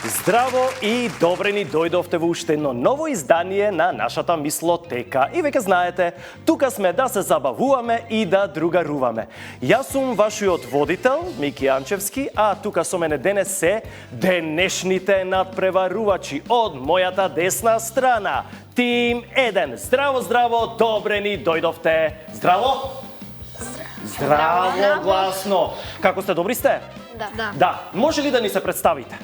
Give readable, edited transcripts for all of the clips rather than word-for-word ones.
Здраво и добре ни дојдовте во уште едно ново издание на нашата мислотека. И веќе знаете, тука сме да се забавуваме и да другаруваме. Јас сум вашиот водител, Мики Јанчевски, а тука со мене денес се денешните надпреварувачи од мојата десна страна. Тим 1. Здраво, здраво, добре ни дојдовте. Здраво? Здраво, гласно. Како сте, добри сте? Да. Може ли да ни се представите?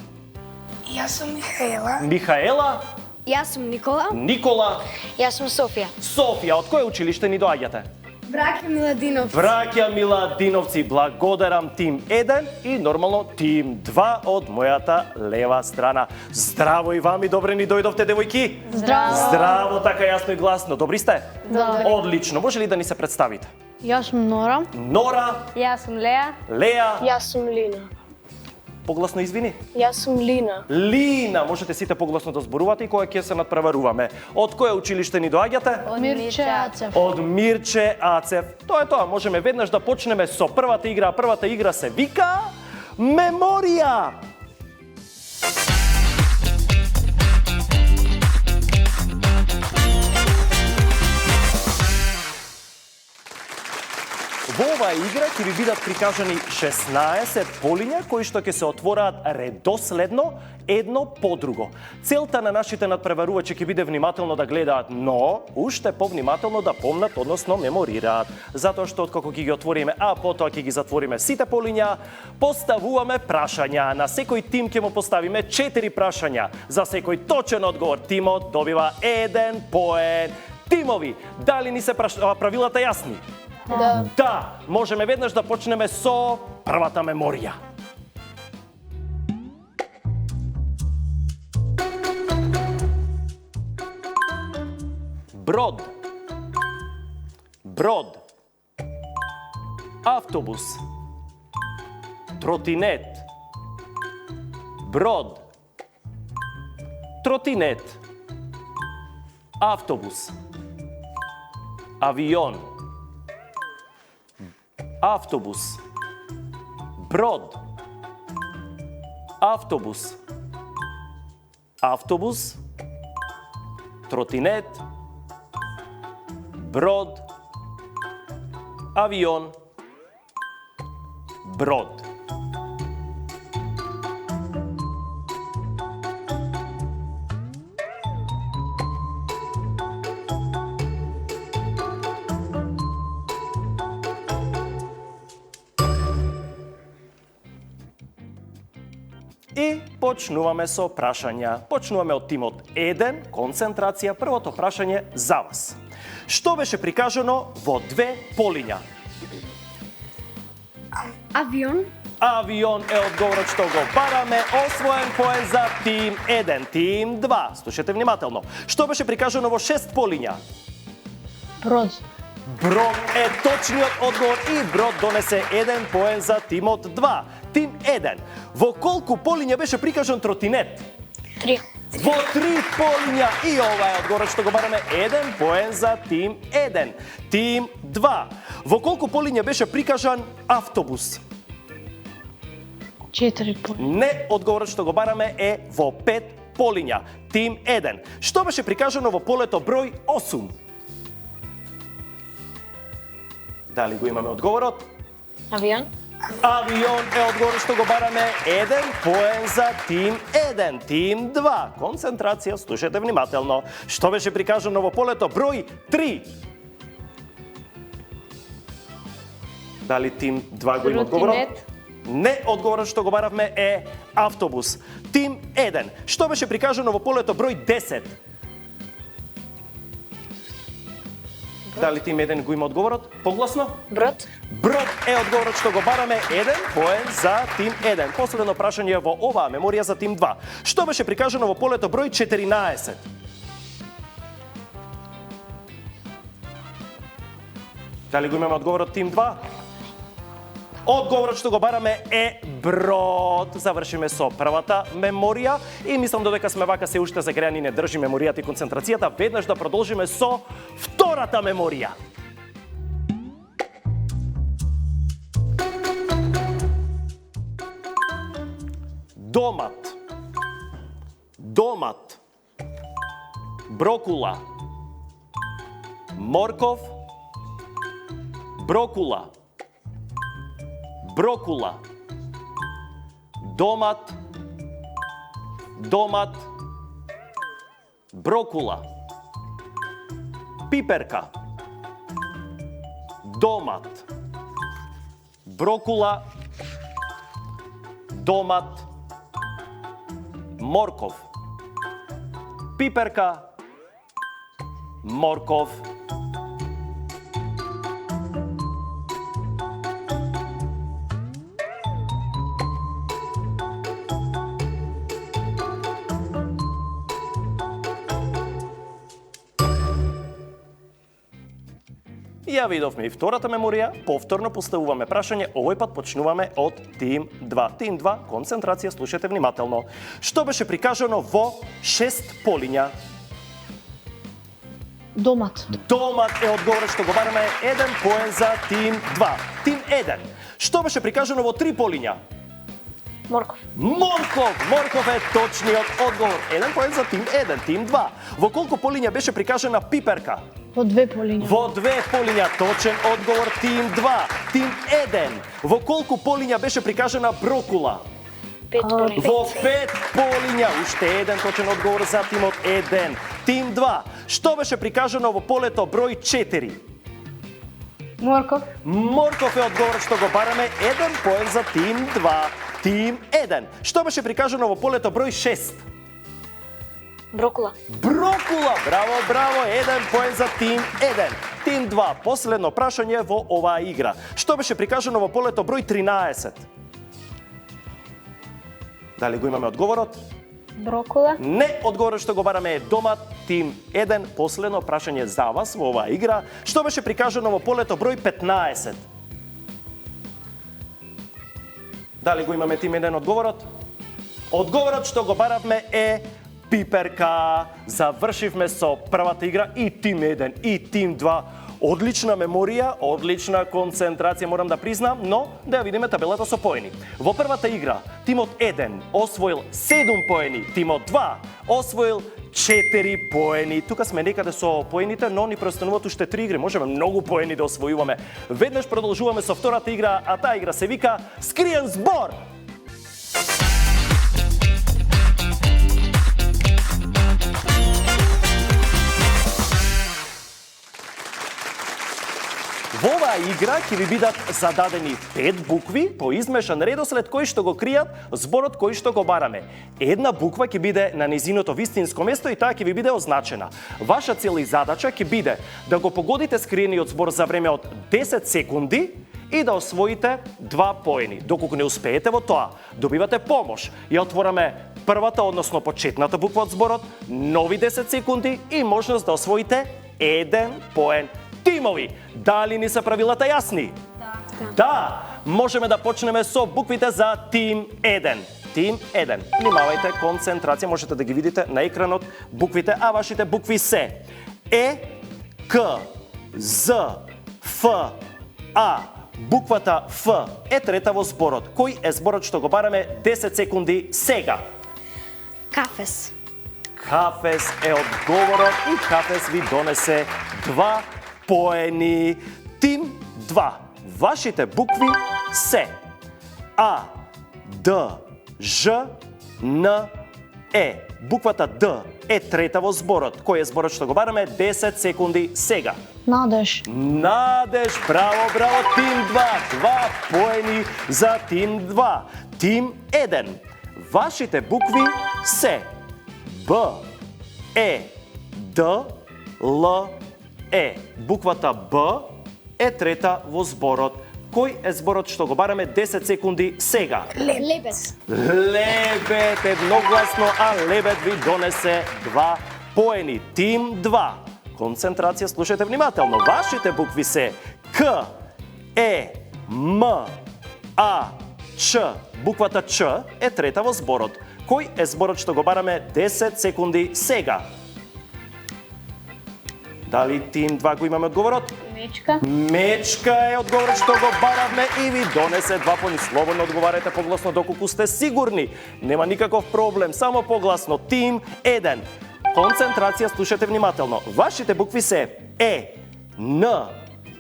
Јас сум Михаела. Михаела? Јас сум Никола. Никола? Јас сум Софија. Софија, од кое училиште ни доаѓате? Браќа Миладиновци. Браќа Миладиновци, благодарам Тим 1 и нормално Тим 2 од мојата лева страна. Здраво и вам и добре ни дојдовте, девојки. Здраво. Здраво, така јасно и гласно. Добри сте? Добри. Одлично. Може ли да ни се представите? Јас сум Нора. Нора? Јас сум Леа. Леа? Јас сум Лина. Погласно извини. Јас сум Лина. Лина, можете сите погласно да зборувате и кога ќе се надпреваруваме. Од кое училиште ни доаѓате? Од Мирче Ацев. Од Мирче Ацев. Тоа е тоа, можеме веднаш да почнеме со првата игра. Првата игра се вика Меморија. Во оваа игра ќе ви бидат прикажани 16 полиња кои што ќе се отвораат редоследно едно по друго. Целта на нашите надпреварувачи ќе биде внимателно да гледаат, но уште повнимателно да помнат, односно меморираат. Затоа што откако ќе ги отвориме, а потоа ќе ги затвориме сите полиња, поставуваме прашања. На секој тим ќе му поставиме 4 прашања. За секој точен одговор тимот добива 1 поен. Тимови, дали ни се правилата јасни? Да, можеме веднаш да почнеме со првата меморија. Брод. Брод. Автобус. Тротинет. Брод. Тротинет. Автобус. Авион. Автобус. Брод. Автобус. Автобус. Тротинет. Брод. Авион. Брод. И почнуваме со прашања. Почнуваме од тимот 1, концентрација. Првото прашање за вас. Што беше прикажано во 2 полиња? Авион. Авион е одговорот што го бараме. Освоен поен за тим 1. Тим 2. Слушате внимателно. Што беше прикажано во 6 полиња? Брод. Брод е точниот одговор и Брод донесе 1 поен за тимот 2. Тим 1. Во колку полиња беше прикажан тротинет? 3. Во 3 полиња и ова е одговорот што го бараме 1 поен за тим 1. Тим 2. Во колку полиња беше прикажан автобус? 4 полиња. Не, одговорот што го бараме е во 5 полиња. Тим 1. Што беше прикажано во полето број 8? Дали го имаме одговорот? Авион. Авион е одговорот што го бараме 1 поен за тим 1. Тим 2. Концентрација, слушате внимателно. Што беше прикажано во полето број 3? Дали тим 2 го има одговорот? Не, одговорот што го баравме е автобус. Тим 1. Што беше прикажано во полето број 10? Дали тим 1 го има одговорот? Погласно? Брод. Брод е одговорот што го бараме 1 поен за тим 1. Последно прашање во оваа меморија за тим 2. Што беше прикажано во полето број 14? Дали го имаме одговорот тим 2? Одговорот што го бараме е брод. Завршиме со првата меморија и мислам додека сме вака се уште загреани не држи меморијата и концентрацијата, веднаш да продолжиме со втората меморија. Домат. домат, брокула, морков, брокула, брокула, домат, домат, брокула, пиперка, домат, брокула, домат, морков, пиперка, морков. Ја видовме и втората меморија, повторно поставуваме прашање, овој пат почнуваме од тим 2. Тим 2, концентрација, слушате внимателно. Што беше прикажано во 6 полиња? Домат. Домат е одговорот што го бараме, 1 поен за тим 2. Тим 1. Што беше прикажано во 3 полиња? Морков. Морков! Морков е точниот одговор. 1 поен за тим 1, тим 2. Во колку полиња беше прикажана пиперка? Во 2 полиња. Во 2 полиња, точен одговор, тим 2. Тим 1. Во колку полиња беше прикажана брокула? 5 полиња. Во 5 полиња, уште 1 точен одговор за тимот 1. Тим 2. Што беше прикажано во полето број 4? Морков. Морков е одговорот што го бараме, 1 поен за тим 2. Тим 1. Што беше прикажано во полето број 6? Брокула. Брокула! Браво, браво! 1 поен за тим 1. Тим 2. Последно прашање во оваа игра. Што беше прикажано во полето број 13? Дали го имаме одговорот? Брокула. Не, одговорот што го бараме е домат. Тим 1. Последно прашање за вас во оваа игра. Што беше прикажано во полето број 15? Дали го имаме тим 1 одговорот? Одговорот што го баравме е пиперка. Завршивме со првата игра и тим 1 и тим 2. Одлична меморија, одлична концентрација, морам да признам, но да ја видиме табелата со поени. Во првата игра, тимот 1 освоил 7 поени, тимот 2 освоил 4 поени. Тука сме некаде со поените, но ни преостануваат уште 3 игри. Можеме многу поени да освојуваме. Веднаш продолжуваме со втората игра, а таа игра се вика Скриен збор. Во оваа игра ќе ви бидат зададени 5 букви по измешан редослед кои што го кријат зборот кој што го бараме. Една буква ќе биде на низиното вистинско место и таа ќе ви биде означена. Ваша цел и задача ќе биде да го погодите скриениот збор за време од 10 секунди и да освоите 2 поени. Доколку не успеете во тоа, добивате помош. Ја отвораме првата, односно почетната буква од зборот, нови 10 секунди и можност да освоите 1 поен. Тимови, дали ни се правилата јасни? Да. Можеме да почнеме со буквите за тим 1. Тим 1. Внимавајте, концентрација, можете да ги видите на екранот буквите, а вашите букви се Е, К, З, Ф, А. Буквата Ф е трета во зборот. Кој е зборот што го бараме 10 секунди сега? Кафес. Кафес е одговорот и Кафес ви донесе 2 поени. Тим 2. Вашите букви се А, Д, Ж, Н, Е. Буквата Д е трета во зборот. Кој е зборот што го бараме 10 секунди сега? Надеж. Надеж, браво, браво, тим 2. 2 поени за тим 2. Тим 1. Вашите букви се Б, Е, Д, Л, Е. Буквата Б е трета во зборот. Кој е зборот што го бараме 10 секунди сега? Лебед. Лебед, едногласно, а лебед ви донесе 2 поени. Тим 2. Концентрација, слушате внимателно. Вашите букви се К, Е, М, А, Ч. Буквата Ч е трета во зборот. Кој е зборот што го бараме 10 секунди сега? Дали тим 2 го имаме одговорот? Мечка. Мечка е одговорот што го баравме и ви донесе 2 поени. Слободно одговарате погласно доколку сте сигурни. Нема никаков проблем, само погласно. Тим 1. Концентрација, слушате внимателно. Вашите букви се Е, Н,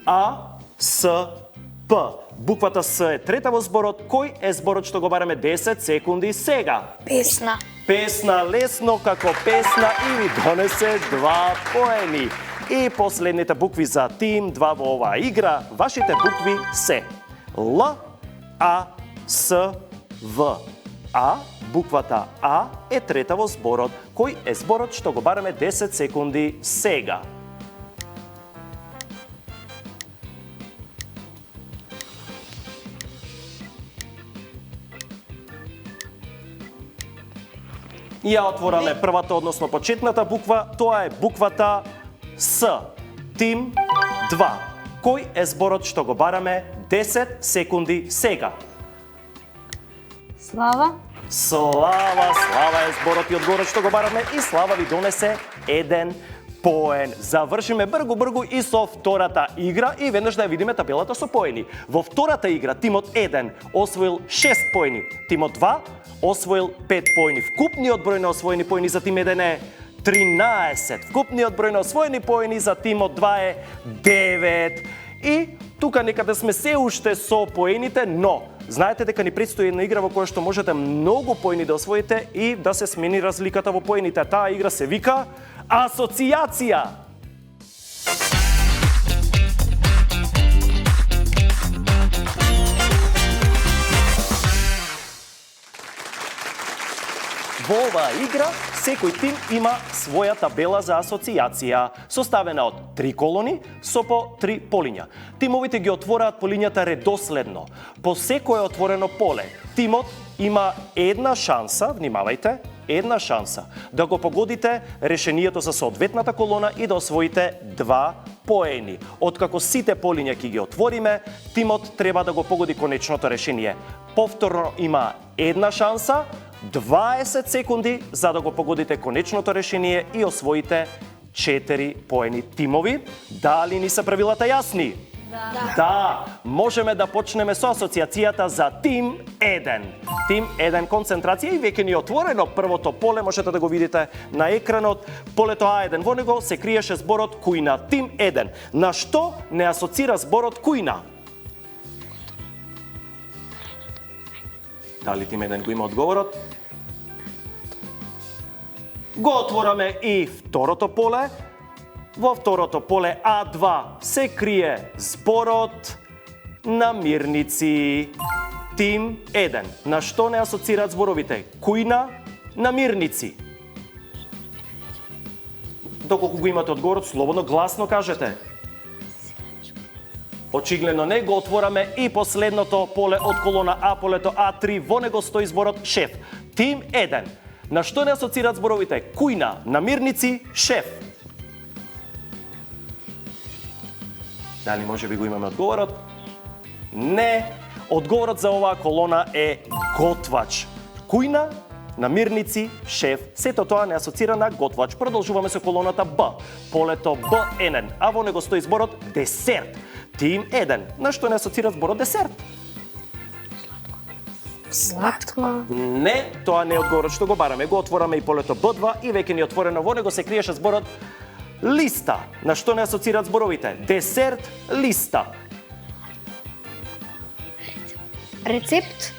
А, С, П. Буквата С е трета во зборот. Кој е зборот што го бараме 10 секунди сега? Песна. Песна, лесно како песна и ви донесе 2 поени. И последните букви за тим 2 во оваа игра, вашите букви се Л, А, С, В. А, буквата А е трета во зборот. Кој е зборот што го бараме 10 секунди сега? Ја отвораме првата, односно почетната буква, тоа е буквата С. Тим 2. Кој е зборот што го бараме 10 секунди сега? Слава. Слава е зборот и одговорот што го бараме и Слава ви донесе 1 поен. Завршиме бргу и со втората игра и веднаш да ја видиме табелата со поени. Во втората игра тимот 1 освоил 6 поени, тимот 2 освоил 5 поени. Вкупниот број на освоени поени за тим 1 е 13. Вкупниот број на освоени поени за тимот 2 е 9. И тука некаде сме се уште со поените, но знаете дека ни предстои една игра во која што можете многу поени да освоите и да се смени разликата во поените. Таа игра се вика Асоцијација. Во оваа игра, секој тим има своја табела за асоцијација, составена од 3 колони со по 3 полиња. Тимовите ги отвораат полињата редоследно. По секое отворено поле, тимот има една шанса, внимавајте, една шанса да го погодите решението за соодветната колона и да освоите 2 поени. Откако сите полиња ќе ги отвориме, тимот треба да го погоди конечното решение. Повторно има една шанса, 20 секунди за да го погодите конечното решение и освоите 4 поени. Тимови, дали ни се правилата јасни? Да, можеме да почнеме со асоцијацијата за тим 1. Тим 1 концентрација и веќе ни е отворено првото поле, можете да го видите на екранот. Полето А1, во него се криеше зборот кујна. Тим 1, на што не асоцира зборот кујна? Дали тим 1 го има одговорот? Го отвораме и второто поле. Во второто поле А2 се крие зборот намирници. Тим 1. На што не асоцираат зборовите? Кујна, намирници. Доколку го имате одговорот, слободно гласно кажете. Очигледно не, го отвораме и последното поле од колона А, полето А3, во него стои зборот шеф. Тим 1. На што не асоцираат зборовите? Кујна, намирници, шеф. Дали може би го имаме одговорот? Не. Одговорот за оваа колона е готвач. Кујна, намирници, шеф. Сето тоа не асоцира на готвач. Продолжуваме со колоната Б. Полето Б1, а во него стои зборот десерт. Тим 1. На што не асоцира зборот десерт? Сладко. Не, тоа не е одговорот што го бараме. Го отвораме и полето Б2 и веќе ни е отворено, во него се криеше зборот листа. На што не асоцираат зборовите? Десерт, листа. Рецепт.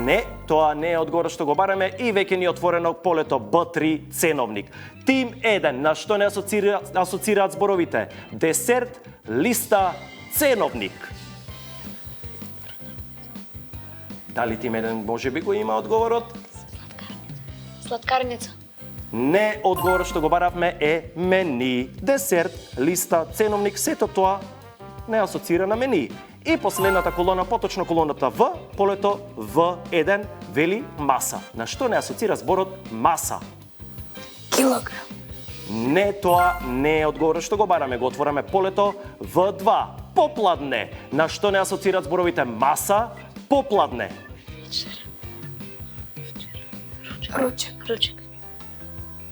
Не, тоа не е одговорот што го бараме и веќе ни е отворено полето Б3, ценовник. Тим 1, на што не асоцираат зборовите? Десерт, листа, ценовник. Дали тим 1 може би го има одговорот? Сладкарница. Не, одговорот што го баравме е мени. Десерт, листа, ценовник, сето тоа не асоцира на мени. И последната колона, поточно колоната В, полето В1 вели маса. На што не асоцира зборот маса? Килограм. Не, тоа не е одговорот што го бараме. Го отвораме полето В2. Попладне. На што не асоцираат зборовите маса, попладне? Ручек. Ручек.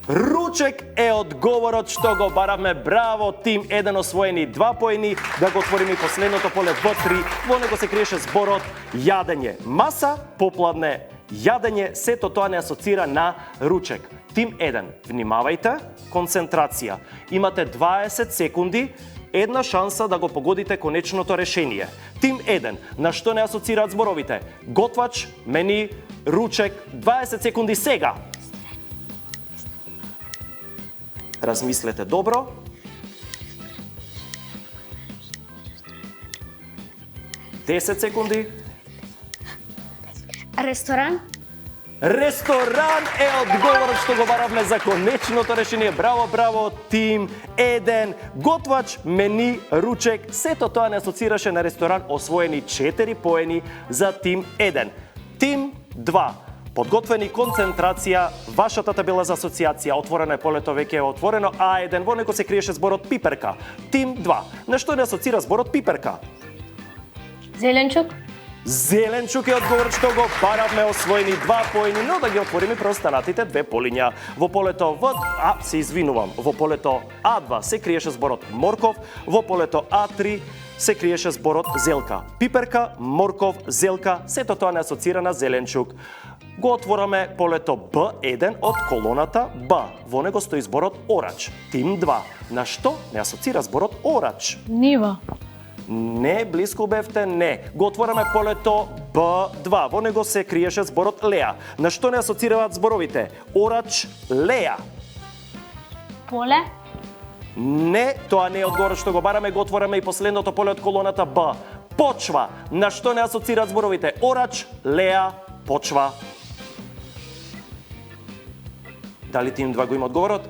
Ручек е одговорот што го баравме. Браво, тим 1 освоени 2 поени. Да го отвориме и последното поле В3. Во него се криеше зборот јадење. Маса, попладне, јадење, сето тоа не асоцира на ручек. Тим 1, внимавајте, концентрација. Имате 20 секунди, една шанса да го погодите конечното решение. Тим 1, на што не асоцираат зборовите? Готвач, мени, ручек, 20 секунди сега. Размислете добро. Десет секунди. Ресторан. Ресторан е одговорот што го баравме за конечното решение. Браво, браво, тим 1. Готвач, мени, ручек, сето тоа не асоцираше на ресторан, освоени 4 поени за тим 1. Тим 2. Подготвени, концентрација, вашата табела за асоциација, отворено е полето, веќе е отворено, А1, во него се криеше зборот пиперка. Тим 2. На што не асоцира зборот пиперка? Зеленчук. Зеленчук е одговорот што го баравме, освоени 2 поени, но да ги отвориме преостанатите 2 полиња. Во полето во полето А2 се криеше зборот морков, во полето А3 се криеше зборот зелка. Пиперка, морков, зелка, сето тоа не асоцира на зеленчук. Го отвораме полето Б1 од колоната Б. Во него стои зборот орач. Тим 2. На што не асоцира зборот орач? Нива. Не, блиску бевте, не. Го отвораме полето Б2. Во него се криеше зборот леа. На што не асоцираат зборовите? Орач, леа. Поле. Не, тоа не е одговорот што го бараме. Го отвораме и последното поле од колоната Б. Почва. На што не асоцираат зборовите? Орач, леа, почва. Дали тим 2 го има одговорот?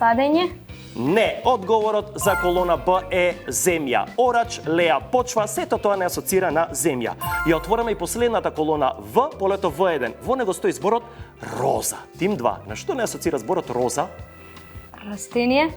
Садење. Не, одговорот за колона Б е земја. Орач, леа, почва, сето тоа не асоцира на земја. Ја отвораме и последната колона В, полето В1. Во него стои зборот роза. Тим 2. На што не асоцира зборот роза? Растение.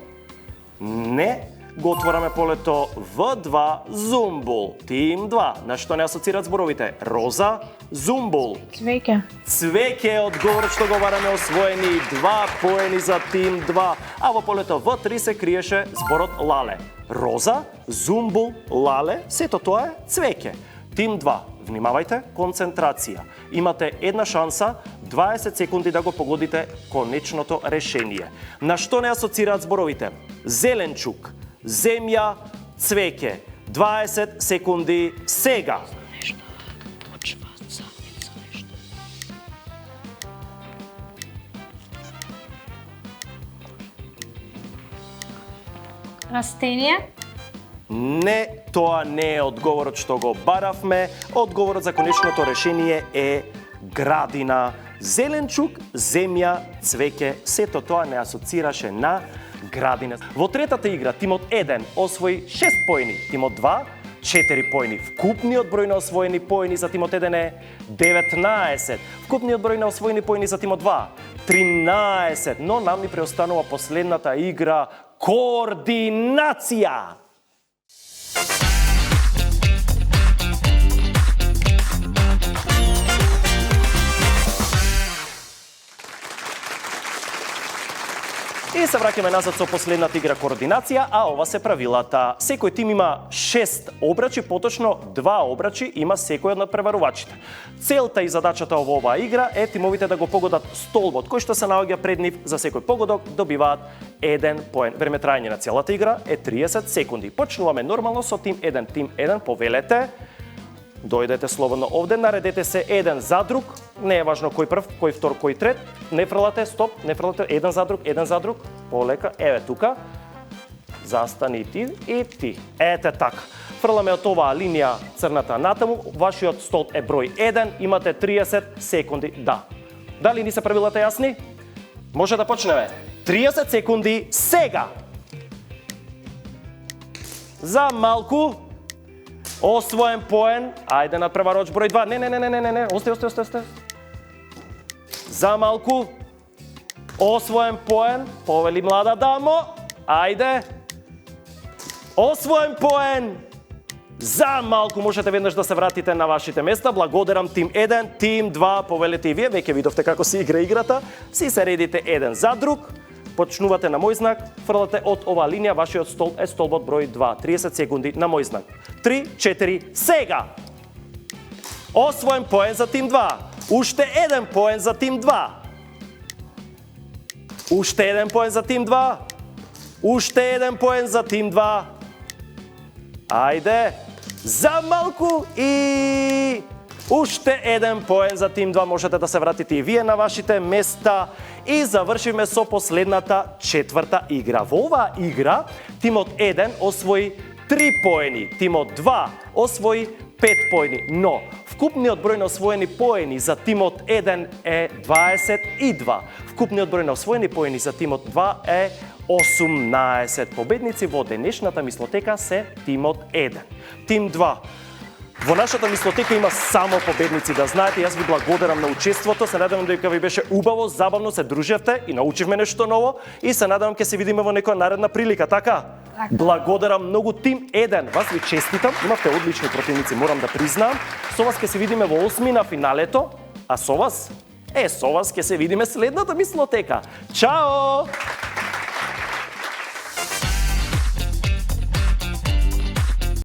Не. Го отвораме полето В2, зумбул. Тим 2. На што не асоцираат зборовите? Роза, зумбул. Цвеќе. Цвеќе е одговорот што го бараме, освоени 2 поени за тим 2. А во полето В3 се криеше зборот лале. Роза, зумбул, лале, сето тоа е цвеќе. Тим 2. Внимавајте, концентрација. Имате една шанса, 20 секунди да го погодите конечното решение. На што не асоцираат зборовите? Зеленчук, земја, цвеќе. 20 секунди сега. Растение. Не, тоа не е одговорот што го баравме. Одговорот за конечното решение е градина. Зеленчук, земја, цвеќе, сето тоа не асоцираше на градина. Во третата игра тимот 1 освои 6 поени, тимот 2 4 поени. Вкупниот број на освоени поени за тимот 1 е 19. Вкупниот број на освоени поени за тимот 2 13. Но нам ни преостанува последната игра координација. И се враќаме назад со последната игра координација, а ова се правилата. Секој тим има 6 обрачи, поточно 2 обрачи има секој од надпреварувачите. Целта и задачата во оваа игра е тимовите да го погодат столбот кој што се наоѓа пред нив. За секој погодок добиваат 1 поен. Време трајање на целата игра е 30 секунди. Почнуваме нормално со тим 1. Тим 1, повелете. Дојдете слободно овде, наредете се еден за друг, не е важно кој прв, кој втор, кој трет, не фрлате, стоп, не фрлате, еден за друг, полека, еве тука, застани ти и ти, ете така. Фрламе од оваа линија црната натаму, вашиот столб е број 1, имате 30 секунди, да. Дали ни се правилата јасни? Може да почнеме. 30 секунди сега. За малку. Освоен поен, ајде на превароч број 2. Не, осте. За малку. Освоен поен, повели млада дамо. Ајде. Освоен поен. За малку можете веднаш да се вратите на вашите места. Благодарам тим 1, тим 2, повелете и вие, веќе видовте како се игра играта. Си се редите еден за друг. Почнувате на мој знак, фрлате од оваа линија, вашиот столб е столбот број 2. 30 секунди на мој знак. 3, 4, сега! Освоен поен за тим 2. Уште еден поен за тим 2. Уште еден поен за тим 2. Уште еден поен за тим 2. Ајде! За малку и... Уште еден поен за тим 2, можете да се вратите и вие на вашите места и завршиме со последната четврта игра. Во оваа игра тимот 1 освои 3 поени, тимот 2 освои 5 поени, но вкупниот број на освоени поени за тимот 1 е 22. Вкупниот број на освоени поени за тимот 2 е 18. Победници во денешната мислотека се тимот 1. Тим 2. Во нашата мислотека има само победници, да знаете. Јас ви благодарам на учеството. Се надевам дека ви беше убаво, забавно, се дружевте и научивме нешто ново и се надевам ќе се видиме во некоја наредна прилика, така? Благодарам многу тим 1. Вас ви честитам. Имавте одлични противници, морам да признаам. Со вас ќе се видиме во 8 на финалето, а со вас ќе се видиме следната мислотека. Чао!